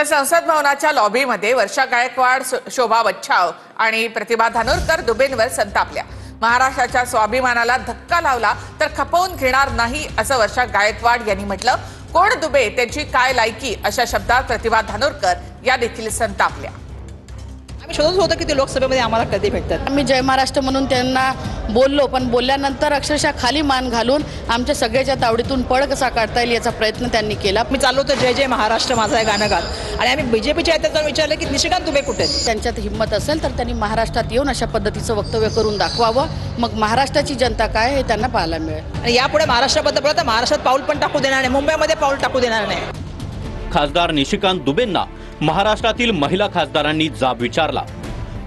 तर संसद भवनाच्या लॉबीमध्ये वर्षा गायकवाड, शोभा बच्छाव आणि प्रतिभा धानोरकर दुबेंवर संतापल्या। महाराष्ट्राच्या स्वाभिमानाला धक्का लावला तर खपवून घेणार नाही असं वर्षा गायकवाड यांनी म्हटलं। कोण दुबे, त्यांची काय लायकी, अशा शब्दात प्रतिभा धानोरकर या देखील संतापल्या। आम्ही शोधत होतो की ते लोकसभेमध्ये आम्हाला कधी भेटतात। आम्ही जय महाराष्ट्र म्हणून त्यांना बोललो, पण बोलल्यानंतर अक्षरशः खाली मान घालून आमच्या सगळ्याच्या तावडीतून पळ कसा काढता येईल याचा प्रयत्न त्यांनी केला। मी चाललो होतो जय जय महाराष्ट्र माझा हे गाणं गात आणि आम्ही बीजेपीच्या आहेत जाऊन विचारलं की निशिकांत दुबे कुठे आहेत। त्यांच्यात हिंमत असेल तर त्यांनी महाराष्ट्रात येऊन अशा पद्धतीचं वक्तव्य करून दाखवावं, मग महाराष्ट्राची जनता काय हे त्यांना पाहायला मिळेल। आणि यापुढे महाराष्ट्राबद्दल बोलत महाराष्ट्रात पाऊल पण टाकू देणार नाही, मुंबईमध्ये पाऊल टाकू देणार नाही। खासदार निशिकांत दुबेंना महाराष्ट्रातील महिला खासदारांनी जाब विचारला।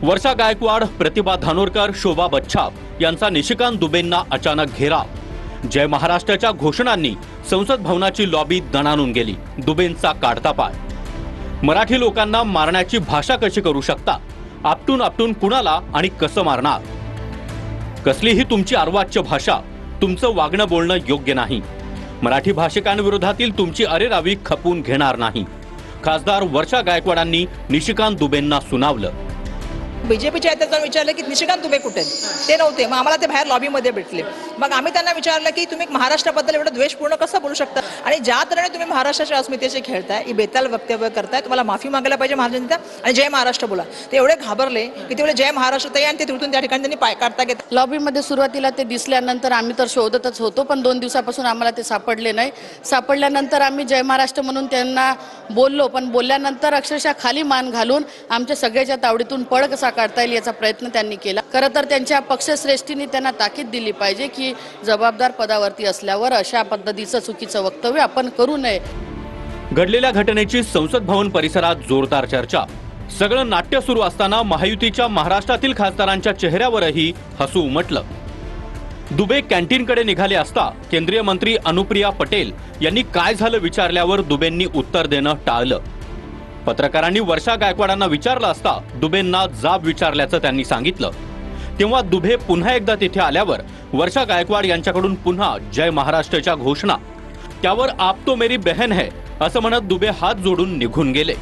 वर्षा गायकवाड, प्रतिभा धानोरकर, शोभा बच्छाव यांचा निशिकांत दुबेंना अचानक घेराव। जय महाराष्ट्राच्या घोषणांनी संसद भवनाची लॉबी दणाणून गेली। दुबेंचा काढता पाय। मराठी लोकांना मारण्याची भाषा कशी करू शकता? आपटून आपटून कुणाला आणि कसं मारणार? कसलीही तुमची अर्वाच्य भाषा, तुमचं वागणं बोलणं योग्य नाही। मराठी भाषिकांविरोधातील तुमची अरेरावी खपून घेणार नाही। खासदार वर्षा गायकवाडांनी निशिकांत दुबेंना सुनावलं। बीजेपीच्या आहेत जाऊन विचारलं की निशिकांत दुबे कुठे आहेत, ते नव्हते। मग आम्हाला ते बाहेर लॉबीमध्ये भेटले। मग आम्ही त्यांना विचारलं की तुम्ही महाराष्ट्राबद्दल एवढं द्वेषपूर्ण कसं बोलू शकता आणि ज्या तऱ्हेने तुम्ही महाराष्ट्राच्या अस्मितेशी खेळताय, ही बेताल वक्तव्य करताय, तुम्हाला माफी मागायला पाहिजे महाराष्ट्र आणि जय महाराष्ट्र बोला। ते एवढे घाबरले की ते जय महाराष्ट्र ताई आणि ते तिथून त्या ठिकाणी त्यांनी पाय काढता घेतला। लॉबीमध्ये सुरुवातीला ते दिसल्यानंतर आम्ही तर शोधतच होतो, पण 2 दिवसापासून आम्हाला ते सापडले नाही। सापडल्यानंतर आम्ही जय महाराष्ट्र म्हणून त्यांना बोललो, पण बोलल्यानंतर अक्षरशः खाली मान घालून आमच्या सगळ्याच्या तावडीतून पळ कसा काढता येईल याचा प्रयत्न त्यांनी केला। खरं तर त्यांच्या पक्षश्रेष्ठींनी त्यांना ताकीद दिली पाहिजे की जबाबदार पदावरती असल्यावर अशा पद्धतीचं चुकीचं वक्तव्य आपण करू नये। घडलेल्या घटनेची संसद भवन परिसरात जोरदार चर्चा। सगळं नाट्य सुरू असताना महायुतीच्या महाराष्ट्रातील खासदारांच्या चेहऱ्यावरही हसू उमटलं। दुबे कॅन्टीनकडे निघाले असता केंद्रीय मंत्री अनुप्रिया पटेल यांनी काय झालं विचारल्यावर दुबेंनी उत्तर देणं टाळलं। पत्रकारांनी वर्षा गायकवाडांना विचारलं असता दुबेंना जाब विचारल्याचं त्यांनी सांगितलं। तेव्हा दुबे पुन्हा एकदा तिथे आल्यावर वर्षा गायकवाड यांच्याकडून पुन्हा जय महाराष्ट्राच्या घोषणा। त्यावर आप तो मेरी बहन है असं म्हणत दुबे हात जोडून निघून गेले।